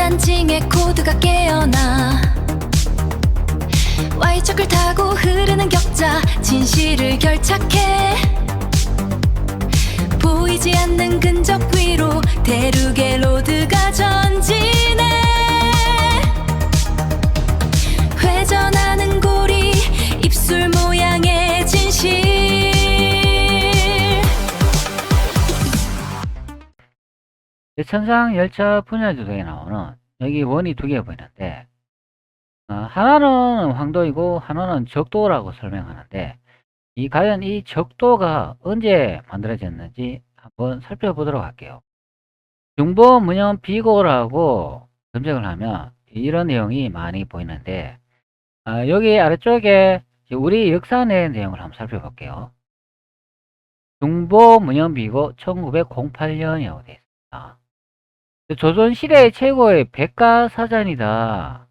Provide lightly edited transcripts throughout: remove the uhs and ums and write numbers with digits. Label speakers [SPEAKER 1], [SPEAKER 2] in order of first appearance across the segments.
[SPEAKER 1] 난 징의 코드가 깨어나 Y축을 타고 흐르는 격자 진실을 결착해 보이지 않는 근접 위로 대륙의 로드가 전진해 회전하는 고리 입술 모양의 진실
[SPEAKER 2] 천상 열차 분야 조성에 나오는 여기 원이 두 개 보이는데 하나는 황도이고 하나는 적도라고 설명하는데 과연 이 적도가 언제 만들어졌는지 한번 살펴보도록 할게요. 중보 문현 비고라고 검색을 하면 이런 내용이 많이 보이는데 여기 아래쪽에 우리 역사 내 내용을 한번 살펴볼게요. 중보 문현 비고 1908년이라고 되어 있습니다. 조선시대 최고의 백과사전이다.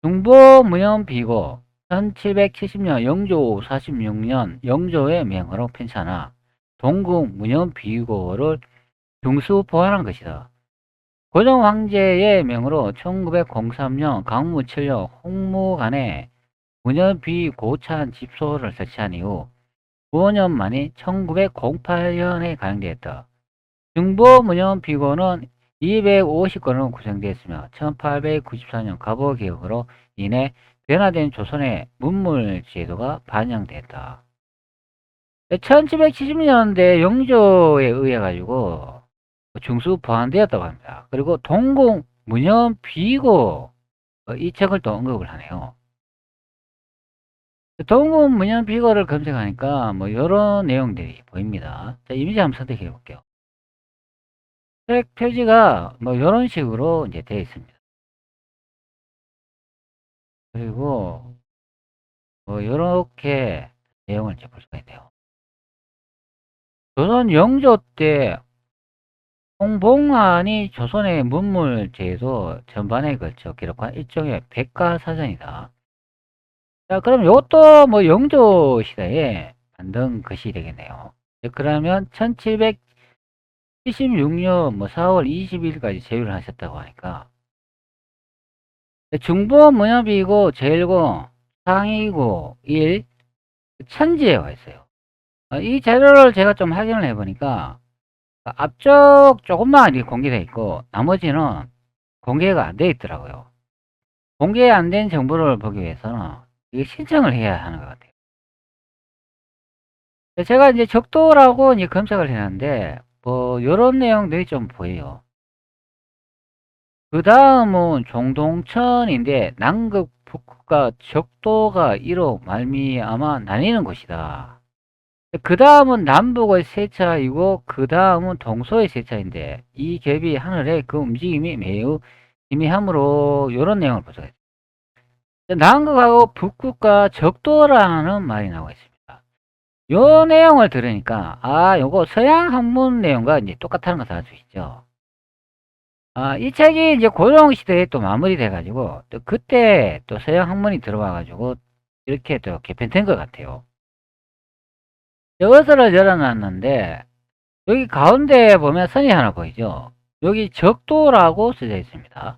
[SPEAKER 2] 중보무연비고 1770년 영조 46년 영조의 명으로 편찬하 동국무연비고를 중수 보완한 것이다. 고종 황제의 명으로 1903년 강무천려 홍무간에 무연비고찬 집소를 설치한 이후 5년 만에 1908년에 가용되었다. 중보무연비고는 250건으로 구성되었으며 1894년 갑오개혁으로 인해 변화된 조선의 문물제도가 반영됐다. 1770년대 영조에 의해 가지고 중수 보완되었다고 합니다. 그리고 동국문연비고 이 책을 또 언급을 하네요. 동국문연비고를 검색하니까 뭐 이런 내용들이 보입니다. 자, 이미지 한번 선택해 볼게요. 책 표지가 뭐 이런 식으로 이제 되어 있습니다. 그리고 뭐 이렇게 내용을 이제 볼 수가 있네요. 조선 영조 때 홍봉안이 조선의 문물제도 전반에 걸쳐 기록한 일종의 백과사전이다. 자, 그럼 이것도 뭐 영조 시대에 만든 것이 되겠네요. 그러면 1776년 뭐 4월 20일까지 제휴를 하셨다고 하니까 중보 문협이고 제일고 상이고 1 천지에 와 있어요. 이 자료를 제가 좀 확인을 해보니까 앞쪽 조금만 이렇게 공개되어 있고 나머지는 공개가 안 되어 있더라고요. 공개 안 된 정보를 보기 위해서는 이게 신청을 해야 하는 것 같아요. 제가 이제 적도라고 이제 검색을 해놨는데 뭐 이런 내용들이 좀 보여요. 그 다음은 종동천인데 남극 북극과 적도가 이로 말미암아 나뉘는 곳이다. 그 다음은 남북의 세차이고 그 다음은 동서의 세차인데 이 겹이 하늘의 그 움직임이 매우 희미하므로 이런 내용을 보죠. 남극하고 북극과 적도라는 말이 나오고 있습니다. 이 내용을 들으니까 요거 서양 학문 내용과 이제 똑같다는 것을 알 수 있죠. 이 책이 이제 고종 시대에 또 마무리돼 가지고 또 그때 또 서양 학문이 들어와 가지고 이렇게 또 개편된 것 같아요. 이것을 열어놨는데 여기 가운데 보면 선이 하나 보이죠. 여기 적도라고 써져 있습니다.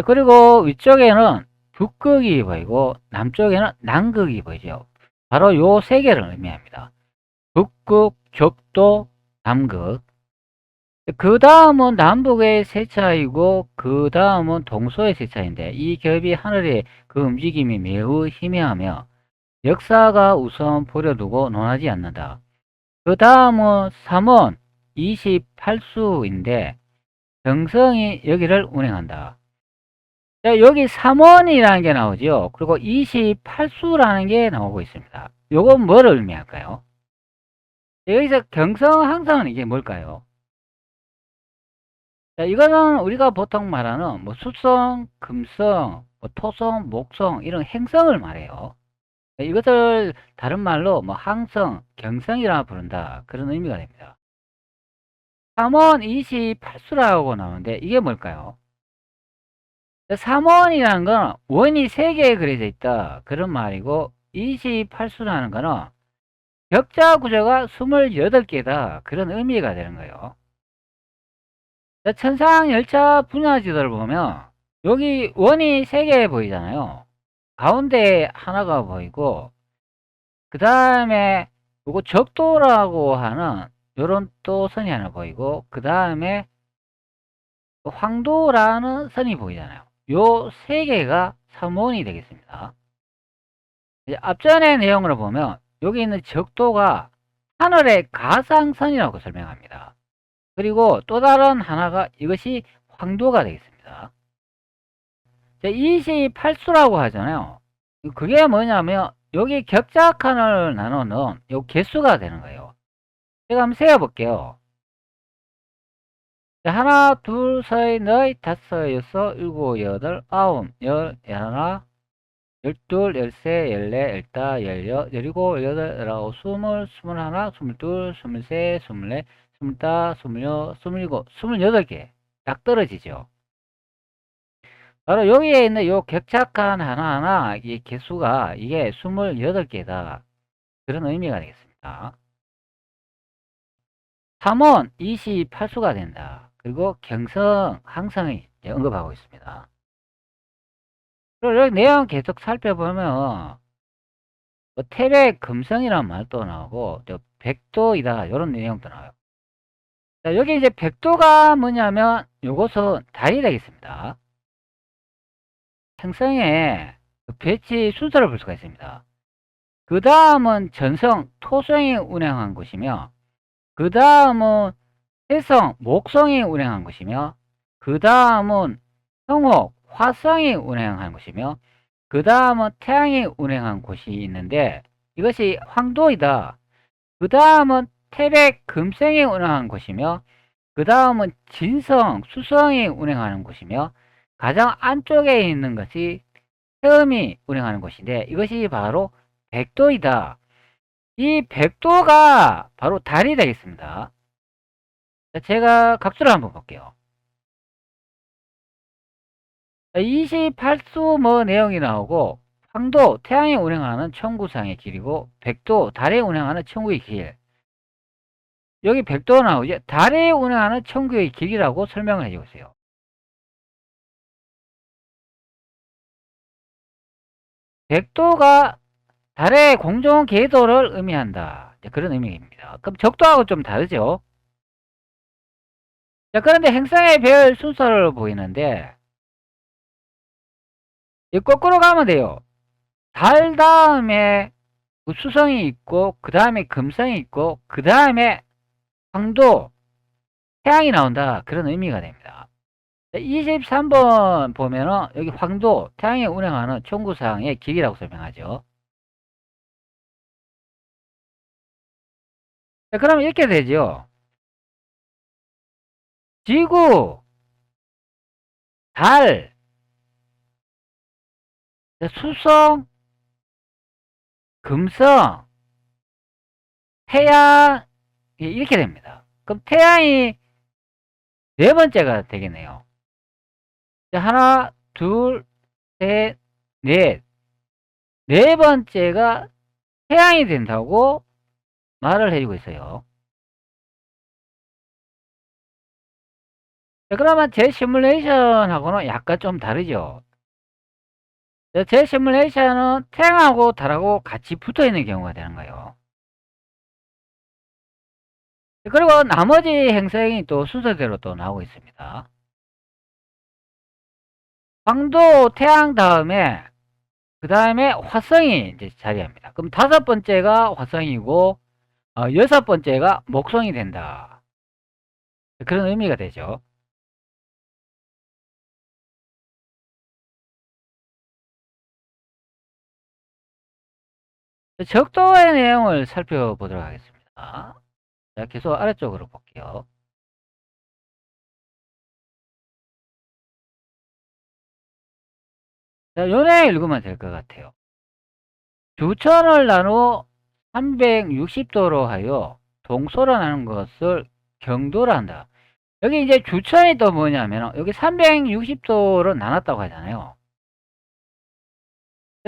[SPEAKER 2] 그리고 위쪽에는 북극이 보이고 남쪽에는 남극이 보이죠. 바로 요 세 개를 의미합니다. 북극, 적도, 남극. 그 다음은 남북의 세차이고 그 다음은 동서의 세차인데 이 겹이 하늘의 그 움직임이 매우 희미하며 역사가 우선 보려두고 논하지 않는다. 그 다음은 3원 28수인데 정성이 여기를 운행한다. 자, 여기 3원이라는 게 나오죠. 그리고 28수라는 게 나오고 있습니다. 요건 뭐를 의미할까요? 여기서 경성항성은 이게 뭘까요? 자, 이거는 우리가 보통 말하는 뭐 수성, 금성, 뭐 토성, 목성 이런 행성을 말해요. 이것을 다른 말로 뭐 항성, 경성이라 부른다. 그런 의미가 됩니다. 3원 28수라고 나오는데 이게 뭘까요? 3원이라는 건 원이 3개 그려져 있다. 그런 말이고 28수라는 거는 격자 구조가 28개다. 그런 의미가 되는 거예요. 천상 열차 분야 지도를 보면 여기 원이 3개 보이잖아요. 가운데 하나가 보이고 그 다음에 요거 적도라고 하는 요런 또 선이 하나 보이고 그 다음에 황도라는 선이 보이잖아요. 요 3개가 3원이 되겠습니다. 이제 앞전의 내용을 보면 여기 있는 적도가 하늘의 가상선이라고 설명합니다. 그리고 또 다른 하나가 이것이 황도가 되겠습니다. 28수라고 하잖아요. 그게 뭐냐면 여기 격자칸을 나누는 요 개수가 되는 거예요. 제가 한번 세어볼게요. 하나, 둘, 셋, 넷, 다섯, 여섯, 일곱, 여덟, 아홉, 열, 열하나, 열둘, 열세, 열네, 열다, 열여, 열일곱, 열여덟, 열아홉, 스물, 스물하나, 스물둘, 스물셋, 스물넷, 스물다, 스물여, 스물일곱, 28개 딱 떨어지죠. 바로 여기에 있는 요 격착한 하나하나 이 개수가 이게 28개다. 그런 의미가 되겠습니다. 3원 28수가 된다. 그리고 경성, 항성이 언급하고 있습니다. 그리고 여기 내용 계속 살펴보면 뭐 태백 금성이라는 말도 나오고 백도이다 이런 내용도 나와요. 자, 여기 이제 백도가 뭐냐면 요것은 달이 되겠습니다. 행성의 배치 순서를 볼 수가 있습니다. 그 다음은 전성, 토성이 운행한 곳이며 그 다음은 해성, 목성이 운행한 곳이며 그 다음은 성옥, 화성이 운행한 곳이며 그 다음은 태양이 운행한 곳이 있는데 이것이 황도이다. 그 다음은 태백, 금성이 운행한 곳이며 그 다음은 진성, 수성이 운행하는 곳이며 가장 안쪽에 있는 것이 태음이 운행하는 곳인데 이것이 바로 백도이다. 이 백도가 바로 달이 되겠습니다. 제가 각수를 한번 볼게요. 28수 뭐 내용이 나오고 황도, 태양이 운행하는 천구상의 길이고 백도, 달이 운행하는 천구의 길. 여기 백도 나오죠. 달이 운행하는 천구의 길이라고 설명을 해주고 있어요. 백도가 달의 공정 궤도를 의미한다. 그런 의미입니다. 그럼 적도하고 좀 다르죠. 자, 그런데 행성의 별 순서를 보이는데 이 거꾸로 가면 돼요. 달 다음에 수성이 있고 그 다음에 금성이 있고 그 다음에 황도, 태양이 나온다. 그런 의미가 됩니다. 23번 보면은 여기 황도, 태양이 운행하는 천구상의 길이라고 설명하죠. 자, 그러면 이렇게 되죠. 지구, 달, 수성, 금성, 태양 이렇게 됩니다. 그럼 태양이 네 번째가 되겠네요. 자, 하나, 둘, 셋, 넷. 네 번째가 태양이 된다고 말을 해주고 있어요. 자, 그러면 제 시뮬레이션하고는 약간 좀 다르죠. 제 시뮬레이션은 태양하고 달하고 같이 붙어 있는 경우가 되는 거예요. 그리고 나머지 행성이 또 순서대로 또 나오고 있습니다. 황도, 태양 다음에 그 다음에 화성이 이제 자리합니다. 그럼 5번째가 화성이고 6번째가 목성이 된다. 그런 의미가 되죠. 적도의 내용을 살펴보도록 하겠습니다. 자, 계속 아래쪽으로 볼게요. 자, 요 내용 읽으면 될 것 같아요. 주천을 나누어 360도로 하여 동서로 나눈 것을 경도로 한다. 여기 이제 주천이 또 뭐냐면 여기 360도로 나눴다고 하잖아요.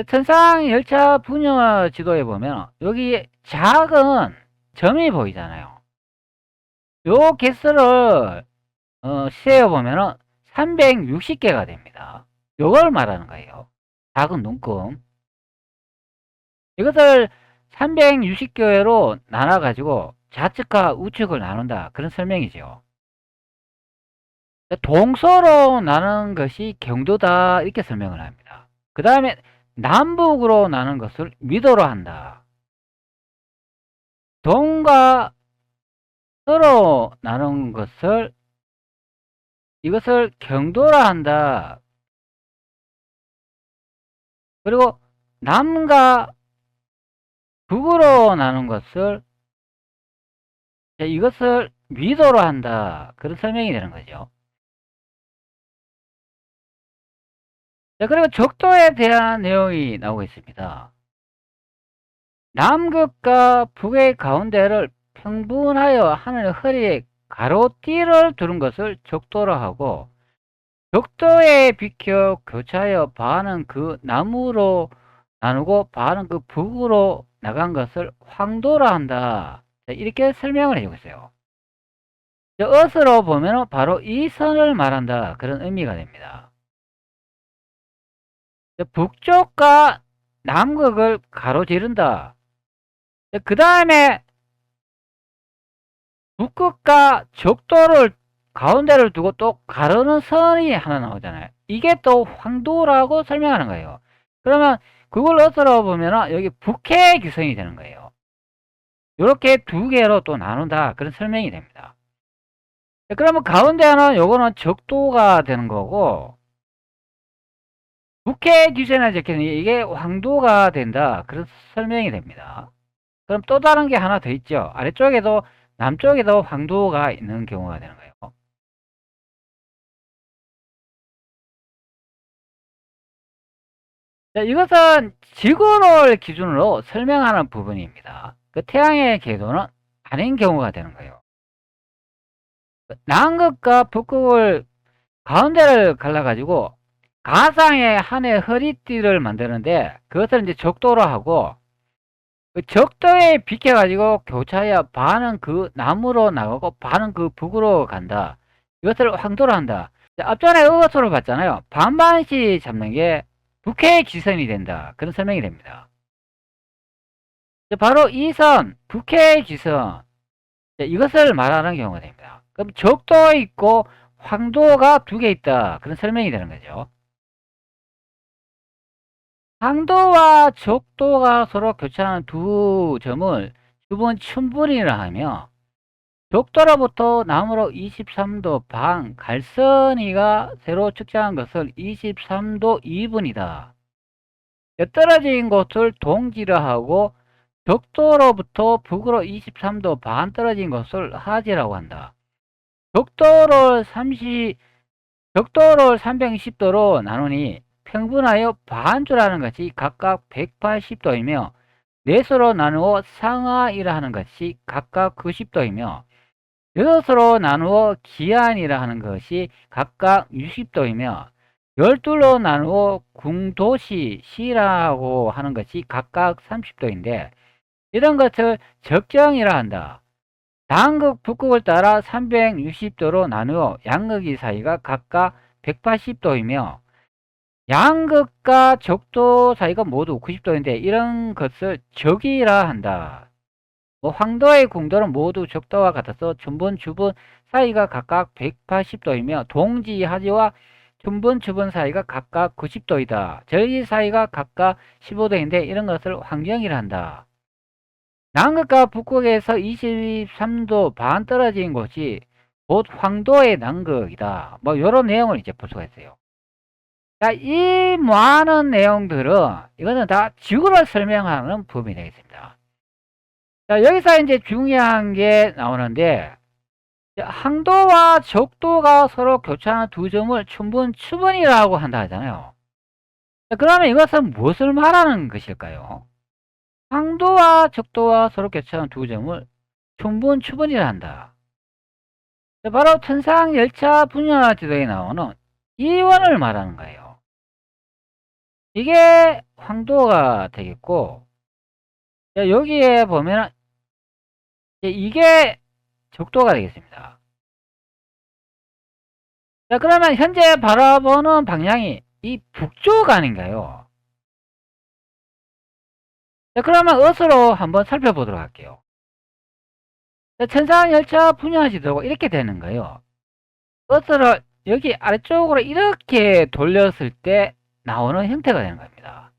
[SPEAKER 2] 천상 열차 분야 지도에 보면 여기 작은 점이 보이잖아요. 요 개수를 세어 보면은 360개가 됩니다. 요걸 말하는 거예요. 작은 눈금. 이것을 360개로 나눠가지고 좌측과 우측을 나눈다. 그런 설명이죠. 동서로 나눈 것이 경도다. 이렇게 설명을 합니다. 그 다음에 남북으로 나눈 것을 미도로 한다. 동과 서로 나눈 것을 이것을 경도라 한다. 그리고 남과 북으로 나눈 것을 이것을 미도로 한다. 그런 설명이 되는 거죠. 자, 그리고 적도에 대한 내용이 나오고 있습니다. 남극과 북의 가운데를 평분하여 하늘의 허리에 가로띠를 두른 것을 적도로 하고, 적도에 비켜 교차하여 반은 그 남으로 나누고 반은 그 북으로 나간 것을 황도라 한다. 이렇게 설명을 해주고 있어요. 어스로 보면 바로 이 선을 말한다. 그런 의미가 됩니다. 북쪽과 남극을 가로지른다. 그 다음에 북극과 적도를 가운데를 두고 또 가르는 선이 하나 나오잖아요. 이게 또 황도라고 설명하는 거예요. 그러면 그걸 어스로 보면 여기 북해 규성이 되는 거예요. 이렇게 두 개로 또 나눈다. 그런 설명이 됩니다. 그러면 가운데는 요거는 적도가 되는 거고, 북해 규정에 적혀있는 이게 황도가 된다. 그런 설명이 됩니다. 그럼 또 다른 게 하나 더 있죠. 아래쪽에도 남쪽에도 황도가 있는 경우가 되는 거예요. 자, 이것은 지구를 기준으로 설명하는 부분입니다. 그 태양의 궤도는 아닌 경우가 되는 거예요. 남극과 북극을 가운데를 갈라가지고 가상의 한의 허리띠를 만드는데 그것을 이제 적도로 하고, 그 적도에 비켜가지고 교차하여 반은 그 남으로 나가고 반은 그 북으로 간다. 이것을 황도로 한다. 앞전에 의거소를 봤잖아요. 반반씩 잡는 게 북해 기선이 된다. 그런 설명이 됩니다. 바로 이 선, 북해 기선, 이것을 말하는 경우가 됩니다. 그럼 적도 있고 황도가 두 개 있다. 그런 설명이 되는 거죠. 황도와 적도가 서로 교차하는 두 점을 주분 춘분이라 하며, 적도로부터 남으로 23도 반 갈선이가 세로 측정한 것을 23도 2분이다. 떨어진 곳을 동지라 하고, 적도로부터 북으로 23도 반 떨어진 것을 하지라고 한다. 적도를 320도로 나누니 평분하여 반주라는 것이 각각 180도이며, 넷으로 나누어 상하이라 하는 것이 각각 90도이며, 여섯으로 나누어 기안이라 하는 것이 각각 60도이며, 열둘로 나누어 궁도시라고 하는 것이 각각 30도인데, 이런 것을 적정이라 한다. 남극, 북극을 따라 360도로 나누어 양극이 사이가 각각 180도이며, 양극과 적도 사이가 모두 90도인데 이런 것을 적이라 한다. 황도의 궁도는 모두 적도와 같아서 춘분, 주분 사이가 각각 180도이며 동지하지와 춘분, 주분 사이가 각각 90도이다. 절기 사이가 각각 15도인데 이런 것을 황정이라 한다. 남극과 북극에서 23도 반 떨어진 곳이 곧 황도의 남극이다. 뭐 이런 내용을 이제 볼 수가 있어요. 자, 이 많은 내용들은 이거는 다 지구를 설명하는 부분이 되겠습니다. 자, 여기서 이제 중요한 게 나오는데, 항도와 적도가 서로 교차하는 두 점을 추분이라고 한다 하잖아요. 자, 그러면 이것은 무엇을 말하는 것일까요? 항도와 적도와 서로 교차하는 두 점을 추분이라 한다. 자, 바로 천상 열차 분야 지도에 나오는 이원을 말하는 거예요. 이게 황도가 되겠고, 여기에 보면 이게 적도가 되겠습니다. 자, 그러면 현재 바라보는 방향이 이 북쪽 아닌가요? 자, 그러면 어스로 한번 살펴보도록 할게요. 자, 천상열차 분야지도가 이렇게 되는 거예요. 어스를 여기 아래쪽으로 이렇게 돌렸을 때 나오는 형태가 되는 겁니다.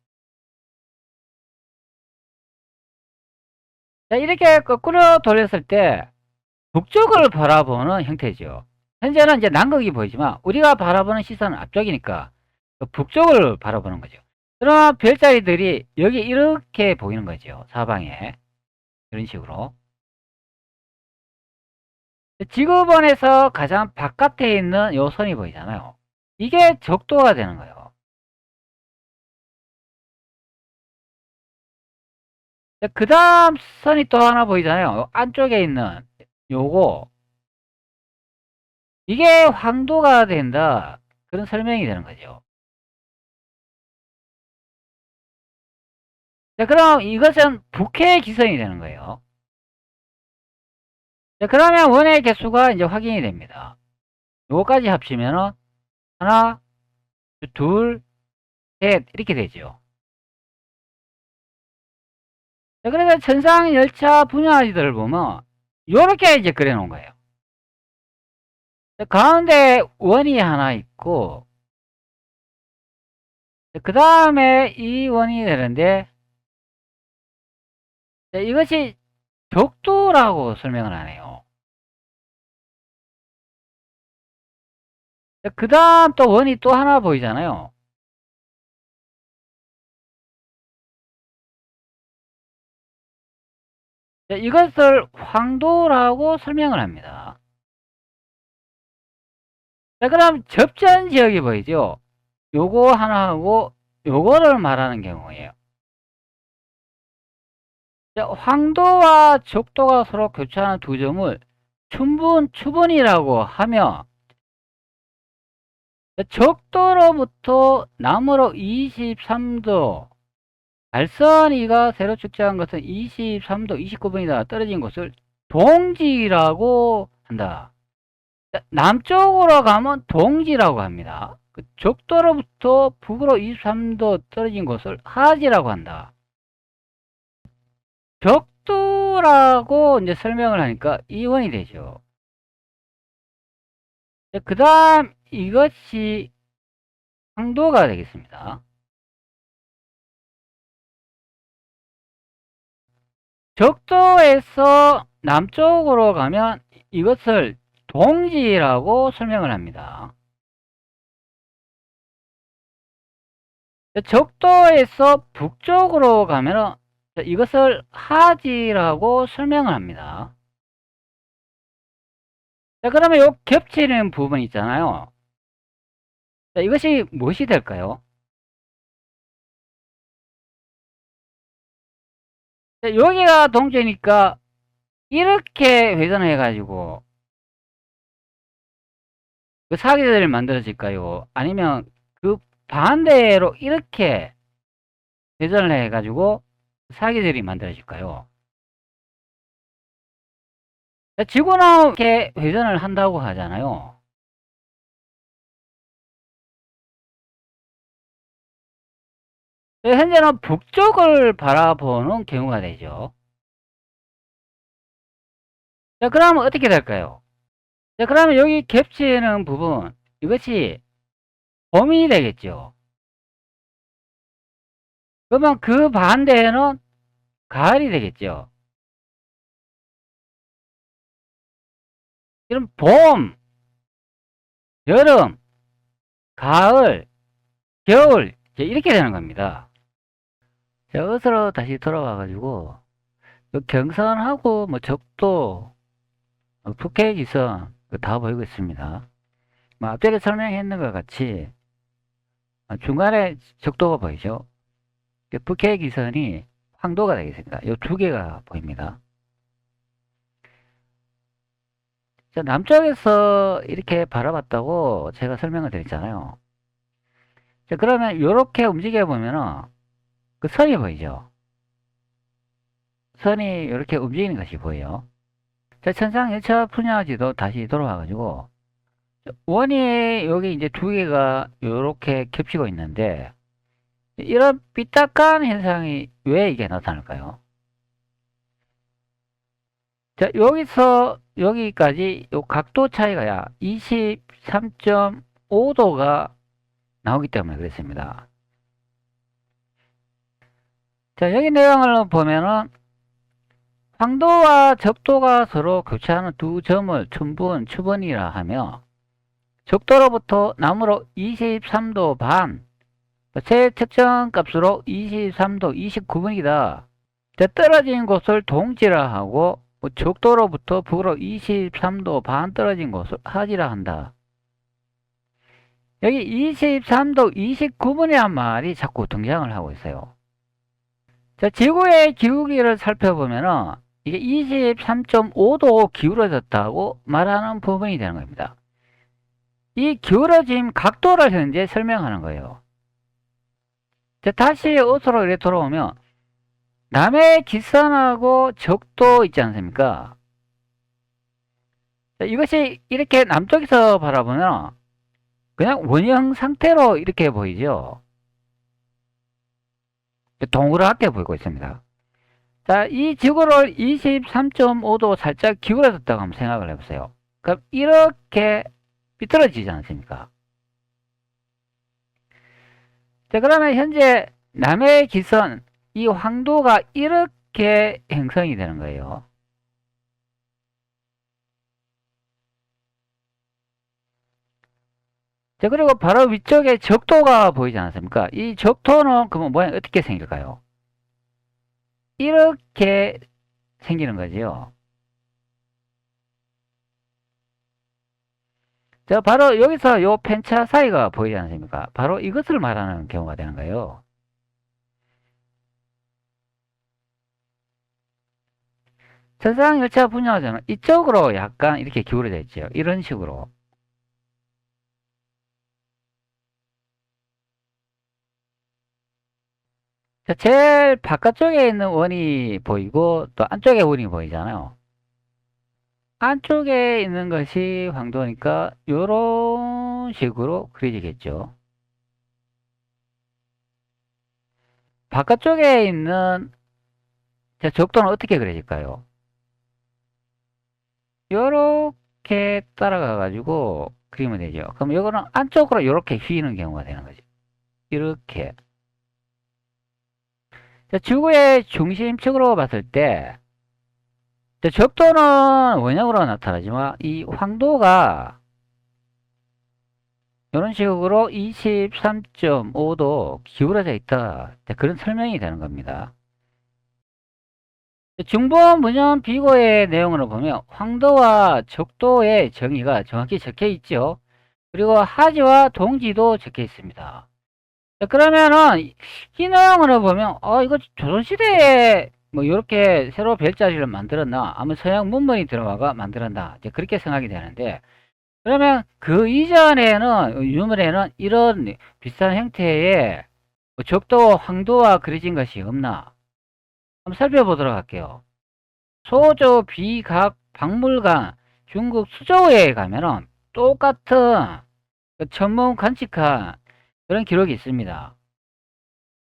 [SPEAKER 2] 자, 이렇게 거꾸로 돌렸을 때 북쪽을 바라보는 형태죠. 현재는 이제 남극이 보이지만 우리가 바라보는 시선은 앞쪽이니까 북쪽을 바라보는 거죠. 그러나 별자리들이 여기 이렇게 보이는 거죠. 사방에. 이런 식으로. 지구본에서 가장 바깥에 있는 요 선이 보이잖아요. 이게 적도가 되는 거예요. 그 다음 선이 또 하나 보이잖아요. 요 안쪽에 있는 요거. 이게 황도가 된다. 그런 설명이 되는 거죠. 자, 그럼 이것은 북해 기선이 되는 거예요. 자, 그러면 원의 개수가 이제 확인이 됩니다. 요거까지 합치면은 하나, 둘, 셋 이렇게 되죠. 자, 그래서 천상 열차 분야지들을 보면 요렇게 이제 그려 놓은 거예요. 자, 가운데 원이 하나 있고 그 다음에 이 원이 되는데 자, 이것이 적도라고 설명을 하네요. 그 다음 또 원이 또 하나 보이잖아요. 자, 이것을 황도라고 설명을 합니다. 자, 그럼 접전 지역이 보이죠? 요거 하나하고 요거를 말하는 경우예요. 자, 황도와 적도가 서로 교차하는 두 점을 추분이라고 하며 적도로부터 남으로 23도 발선이가 세로 축제한 것은 23도 29분이다 떨어진 곳을 동지라고 한다. 남쪽으로 가면 동지라고 합니다. 적도로부터 북으로 23도 떨어진 곳을 하지라고 한다. 적도라고 이제 설명을 하니까 이원이 되죠. 그 다음 이것이 황도가 되겠습니다. 적도에서 남쪽으로 가면 이것을 동지라고 설명을 합니다. 적도에서 북쪽으로 가면 이것을 하지라고 설명을 합니다. 자, 그러면 요 겹치는 부분 있잖아요. 자, 이것이 무엇이 될까요? 자, 여기가 동지니까 이렇게 회전을 해가지고 그 사기들이 만들어질까요? 아니면 그 반대로 이렇게 회전을 해가지고 사기들이 만들어질까요? 자, 지구는 이렇게 회전을 한다고 하잖아요. 현재는 북쪽을 바라보는 경우가 되죠. 자, 그러면 어떻게 될까요? 자, 그러면 여기 겹치는 부분, 이것이 봄이 되겠죠. 그러면 그 반대에는 가을이 되겠죠. 그럼 봄, 여름, 가을, 겨울, 이렇게 되는 겁니다. 자, 어스로 다시 돌아와가지고, 경선하고, 뭐, 적도, 북해기선, 다 보이고 있습니다. 뭐 앞전에 설명했는 것 같이, 중간에 적도가 보이죠. 북해기선이 황도가 되겠습니다. 이 두 개가 보입니다. 자, 남쪽에서 이렇게 바라봤다고 제가 설명을 드렸잖아요. 자, 그러면 이렇게 움직여 보면은 그 선이 보이죠. 선이 이렇게 움직이는 것이 보여요. 자, 천상 1차 분야지도 다시 돌아와 가지고 원이 여기 이제 두 개가 이렇게 겹치고 있는데, 이런 삐딱한 현상이 왜 이게 나타날까요? 자, 여기서 여기까지 요 각도 차이가 23.5도가 나오기 때문에 그렇습니다. 자, 여기 내용을 보면은 황도와 적도가 서로 교차하는 두 점을 춘분, 추분이라 하며, 적도로부터 남으로 23도 반, 제 측정 값으로 23도 29분이다. 떨어진 곳을 동지라 하고, 적도로부터 북으로 23도 반 떨어진 곳을 하지라 한다. 여기 23도 29분이란 말이 자꾸 등장을 하고 있어요. 자, 지구의 기울기를 살펴보면은 이게 23.5도 기울어졌다고 말하는 부분이 되는 겁니다. 이 기울어짐 각도를 현재 설명하는 거예요. 자, 다시 옷으로 이렇게 돌아오면 남의 기선하고 적도 있지 않습니까? 자, 이것이 이렇게 남쪽에서 바라보면 그냥 원형 상태로 이렇게 보이죠. 동그랗게 보이고 있습니다. 자, 이 지구를 23.5도 살짝 기울어졌다고 한번 생각을 해보세요. 그럼 이렇게 삐뚤어지지 않습니까? 자, 그러면 현재 남의 기선, 이 황도가 이렇게 형성이 되는 거예요. 자, 그리고 바로 위쪽에 적도가 보이지 않습니까? 이 적도는 그러면 모양이 어떻게 생길까요? 이렇게 생기는 거지요. 자, 바로 여기서 요 편차 사이가 보이지 않습니까? 바로 이것을 말하는 경우가 되는 거예요. 저상 열차 분야는 이쪽으로 약간 이렇게 기울어져 있죠. 이런 식으로. 자, 제일 바깥쪽에 있는 원이 보이고 또 안쪽에 원이 보이잖아요. 안쪽에 있는 것이 황도니까 이런 식으로 그려지겠죠. 바깥쪽에 있는 적도는 어떻게 그려질까요? 이렇게 따라가 가지고 그리면 되죠. 그럼 이거는 안쪽으로 이렇게 휘는 경우가 되는 거죠. 이렇게. 자, 지구의 중심축으로 봤을 때 적도는 원형으로 나타나지만 이 황도가 이런 식으로 23.5도 기울어져 있다. 그런 설명이 되는 겁니다. 중본 문헌 비고의 내용으로 보면 황도와 적도의 정의가 정확히 적혀 있죠. 그리고 하지와 동지도 적혀 있습니다. 그러면은 이 내용으로 보면 이거 조선시대에 뭐 이렇게 새로 별자리를 만들었나 아무 서양 문명이 들어와가 만들었나 이제 그렇게 생각이 되는데, 그러면 그 이전에는 유물에는 이런 비슷한 형태의 뭐 적도 황도와 그려진 것이 없나 한번 살펴보도록 할게요. 소조 비각 박물관 중국 수저우에 가면은 똑같은 그 천문 관측한 그런 기록이 있습니다.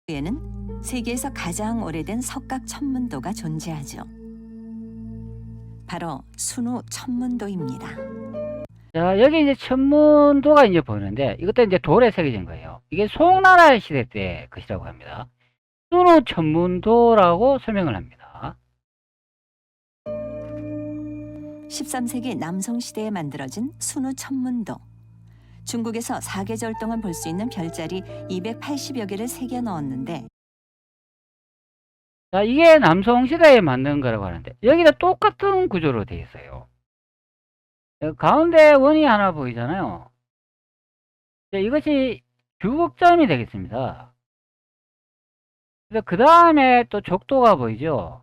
[SPEAKER 3] 에는 세계에서 가장 오래된 석각 천문도가 존재하죠. 바로 순우 천문도입니다.
[SPEAKER 2] 자, 여기 이제 천문도가 이제 보이는데 이것도 이제 돌에 새겨진 거예요. 이게 송나라 시대 때 것이라고 합니다. 순우 천문도라고 설명을 합니다.
[SPEAKER 3] 13세기 남성 시대에 만들어진 순우 천문도. 중국에서 사계절 동안 볼 수 있는 별자리 280여 개를 새겨 넣었는데,
[SPEAKER 2] 자, 이게 남성 시대에 만든 거라고 하는데 여기도 똑같은 구조로 되어 있어요. 가운데 원이 하나 보이잖아요. 자, 이것이 주극점이 되겠습니다. 그 다음에 또 적도가 보이죠.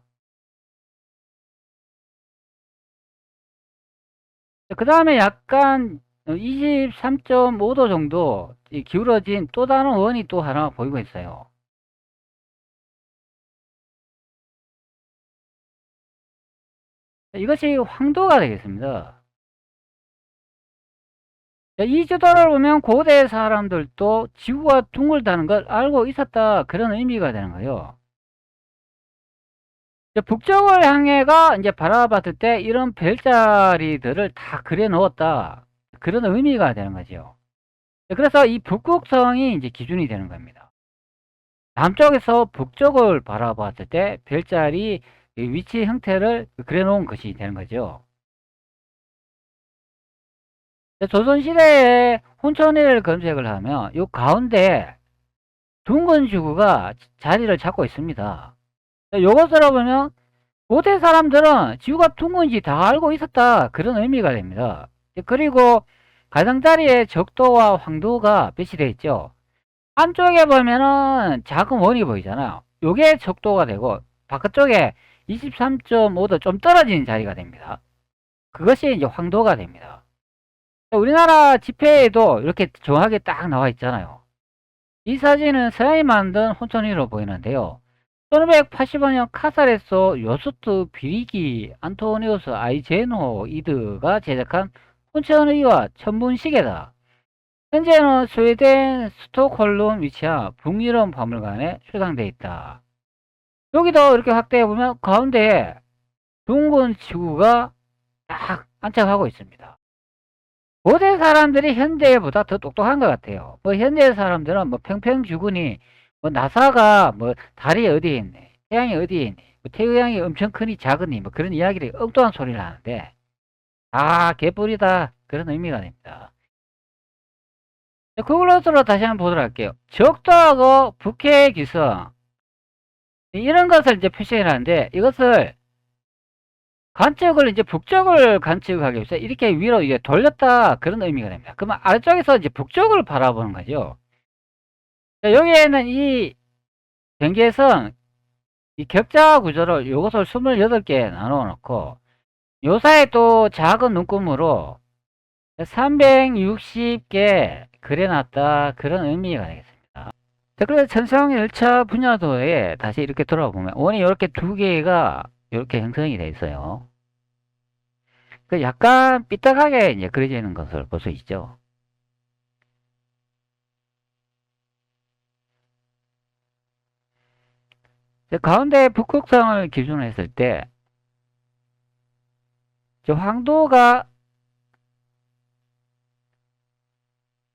[SPEAKER 2] 그 다음에 약간 23.5도 정도 기울어진 또 다른 원이 또 하나 보이고 있어요. 이것이 황도가 되겠습니다. 이 지도를 보면 고대 사람들도 지구가 둥글다는 걸 알고 있었다. 그런 의미가 되는 거예요. 북쪽을 향해가 이제 바라봤을 때 이런 별자리들을 다 그려 넣었다. 그런 의미가 되는 거죠. 그래서 이 북극성이 이제 기준이 되는 겁니다. 남쪽에서 북쪽을 바라봤을 때 별자리 위치 형태를 그려 놓은 것이 되는 거죠. 조선시대에 혼천일을 검색을 하면 요 가운데 둥근 지구가 자리를 잡고 있습니다. 요것을 보면 고대 사람들은 지구가 둥근지 다 알고 있었다. 그런 의미가 됩니다. 그리고 가장자리에 적도와 황도가 배치되어 있죠. 한쪽에 보면은 작은 원이 보이잖아요. 요게 적도가 되고 바깥쪽에 23.5도 좀 떨어진 자리가 됩니다. 그것이 이제 황도가 됩니다. 우리나라 지폐에도 이렇게 정확하게 딱 나와 있잖아요. 이 사진은 서양이 만든 혼천이로 보이는데요. 1585년 카살에서 요스트 비리기 안토니우스 아이제노이드가 제작한 혼천의와 천문시계다. 현재는 스웨덴 스톡홀름 위치한 북유럽 박물관에 수상되어 있다. 여기도 이렇게 확대해보면 가운데에 둥근 지구가 딱 안착하고 있습니다. 고대 사람들이 현대보다 더 똑똑한 것 같아요. 현대 사람들은 평평주근이 나사가 달이 어디에 있네, 태양이 어디에 있네, 태양이 엄청 크니 작으니 그런 이야기를 엉뚱한 소리를 하는데 개뿔이다. 그런 의미가 됩니다. 그걸로 다시 한번 보도록 할게요. 적도하고 북해 기성 이런 것을 이제 표시해 놨는데 이것을 관측을 이제 북쪽을 관측하기 위해서 이렇게 위로 이제 돌렸다. 그런 의미가 됩니다. 그러면 아래쪽에서 이제 북쪽을 바라보는 거죠. 여기에는 이 경계선 이 격자 구조를 요것을 28개 나누어 놓고 요사이 또 작은 눈금으로 360개 그려놨다. 그런 의미가 되겠습니다. 자, 그래서 천성 1차 분야도에 다시 이렇게 돌아보면 원이 이렇게 두 개가 이렇게 형성이 되어 있어요. 약간 삐딱하게 이제 그려지는 것을 볼 수 있죠. 가운데 북극성을 기준으로 했을 때 황도가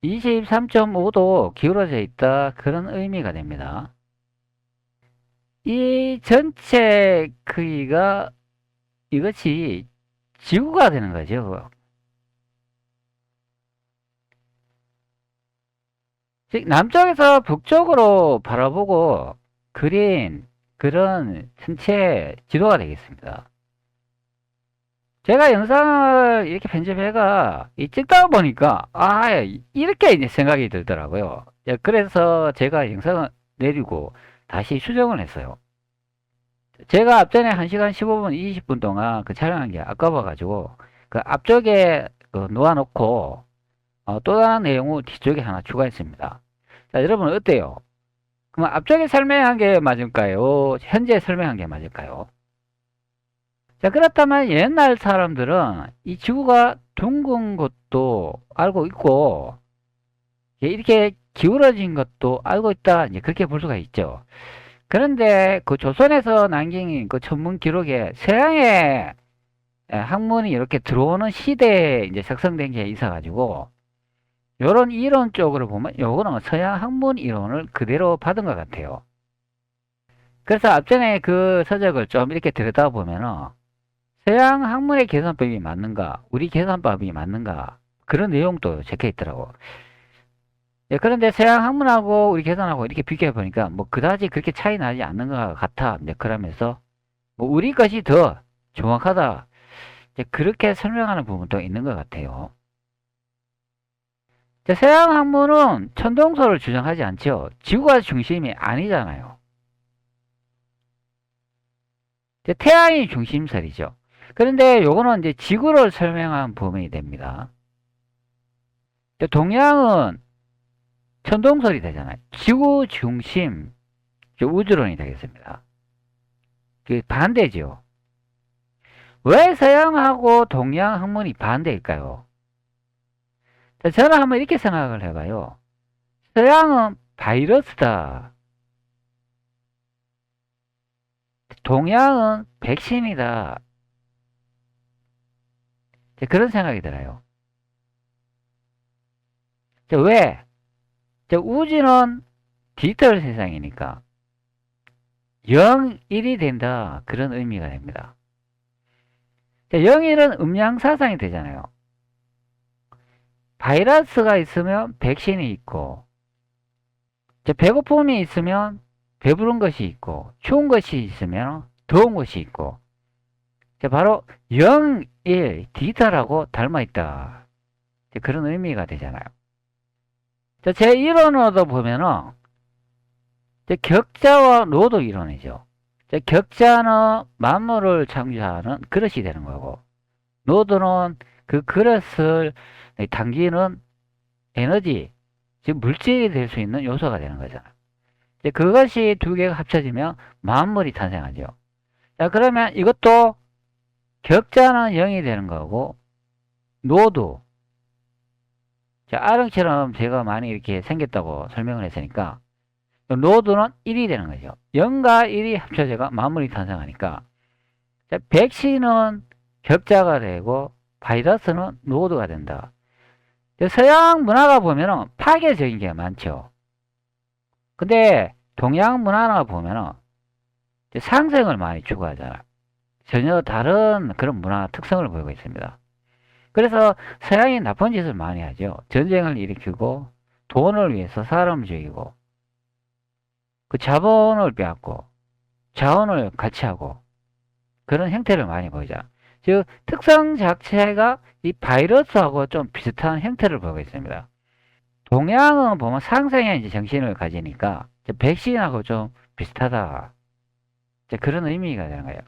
[SPEAKER 2] 23.5도 기울어져 있다. 그런 의미가 됩니다. 이 전체 크기가 이것이 지구가 되는 거죠. 즉 남쪽에서 북쪽으로 바라보고 그린 그런 전체 지도가 되겠습니다. 제가 영상을 이렇게 편집해가 찍다 보니까 이렇게 이제 생각이 들더라고요. 그래서 제가 영상을 내리고 다시 수정을 했어요. 제가 앞전에 1시간 15분 20분 동안 그 촬영한 게 아까워가지고 그 앞쪽에 놓아놓고 또 다른 내용을 뒤쪽에 하나 추가했습니다. 자, 여러분 어때요? 그럼 앞쪽에 설명한 게 맞을까요? 현재 설명한 게 맞을까요? 자, 그렇다면 옛날 사람들은 이 지구가 둥근 것도 알고 있고 이렇게 기울어진 것도 알고 있다. 이제 그렇게 볼 수가 있죠. 그런데 그 조선에서 남긴 그 천문 기록에 서양의 학문이 이렇게 들어오는 시대에 이제 작성된 게 있어가지고 요런 이론 쪽으로 보면 요거는 서양 학문 이론을 그대로 받은 것 같아요. 그래서 앞전에 그 서적을 좀 이렇게 들여다보면은 서양 학문의 계산법이 맞는가, 우리 계산법이 맞는가, 그런 내용도 적혀 있더라고. 그런데 서양 학문하고 우리 계산하고 이렇게 비교해 보니까 그다지 그렇게 차이 나지 않는 것 같아. 그러면서 우리 것이 더 정확하다. 그렇게 설명하는 부분도 있는 것 같아요. 서양 학문은 천동설을 주장하지 않죠. 지구가 중심이 아니잖아요. 태양이 중심설이죠. 그런데 요거는 이제 지구를 설명한 부분이 됩니다. 동양은 천동설이 되잖아요. 지구 중심 우주론이 되겠습니다. 그 반대죠. 왜 서양하고 동양 학문이 반대일까요? 자, 저는 한번 이렇게 생각을 해봐요. 서양은 바이러스다. 동양은 백신이다. 그런 생각이 들어요. 왜? 우주는 디지털 세상이니까 0, 1이 된다. 그런 의미가 됩니다. 0, 1은 음양사상이 되잖아요. 바이러스가 있으면 백신이 있고, 배고픔이 있으면 배부른 것이 있고, 추운 것이 있으면 더운 것이 있고, 바로 0, 1, 디지털하고 닮아있다. 그런 의미가 되잖아요. 제 이론으로도 보면은, 격자와 노도 이론이죠. 격자는 만물을 창조하는 그릇이 되는 거고, 노도는 그 그릇을 당기는 에너지, 즉 물질이 될 수 있는 요소가 되는 거잖아요. 그것이 두 개가 합쳐지면 만물이 탄생하죠. 자, 그러면 이것도 격자는 0이 되는 거고, 노도, 아령처럼 제가 많이 이렇게 생겼다고 설명을 했으니까, 노드는 1이 되는 거죠. 0과 1이 합쳐져가 만물이 탄생하니까, 백신은 격자가 되고, 바이러스는 노드가 된다. 서양 문화가 보면은 파괴적인 게 많죠. 근데 동양 문화가 보면은 상생을 많이 추구하잖아요. 전혀 다른 그런 문화 특성을 보이고 있습니다. 그래서 서양이 나쁜 짓을 많이 하죠. 전쟁을 일으키고 돈을 위해서 사람을 죽이고 그 자본을 빼앗고 자원을 가치하고 그런 형태를 많이 보이죠. 즉 특성 자체가 이 바이러스하고 좀 비슷한 형태를 보이고 있습니다. 동양은 보면 상생의 이제 정신을 가지니까 백신하고 좀 비슷하다. 그런 의미가 되는 거예요.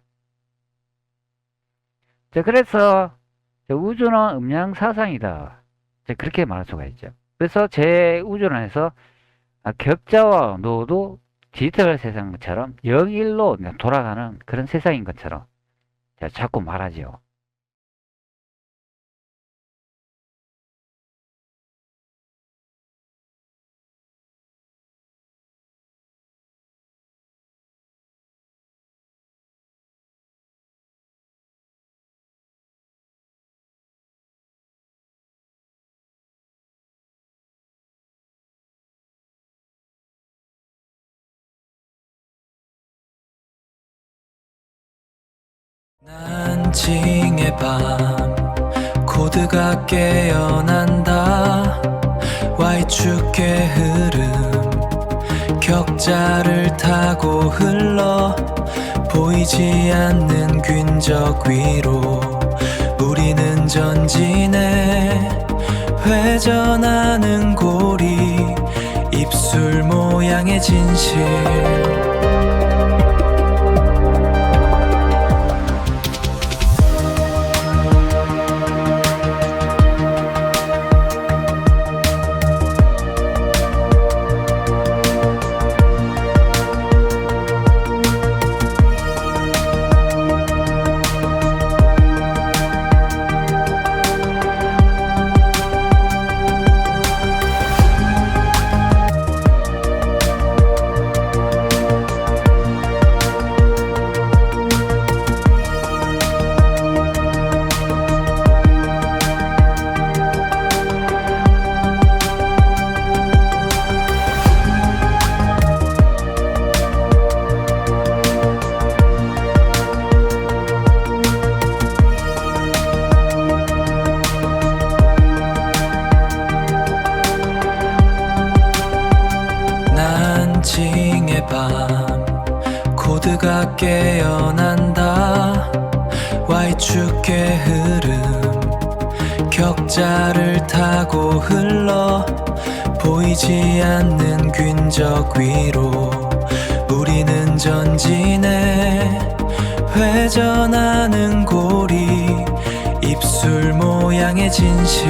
[SPEAKER 2] 그래서 우주는 음양사상이다. 그렇게 말할 수가 있죠. 그래서 제 우주론에서 격자와 노도 디지털 세상처럼 0, 1로 돌아가는 그런 세상인 것처럼 자꾸 말하죠.
[SPEAKER 4] 난징의 밤 코드가 깨어난다. Y축의 흐름 격자를 타고 흘러 보이지 않는 균적 위로 우리는 전진해. 회전하는 고리 입술 모양의 진실. 난징의 밤 코드가 깨어난다. Y축의 흐름 격자를 타고 흘러 보이지 않는 균적 위로 우리는 전진해. 회전하는 고리 입술 모양의 진실.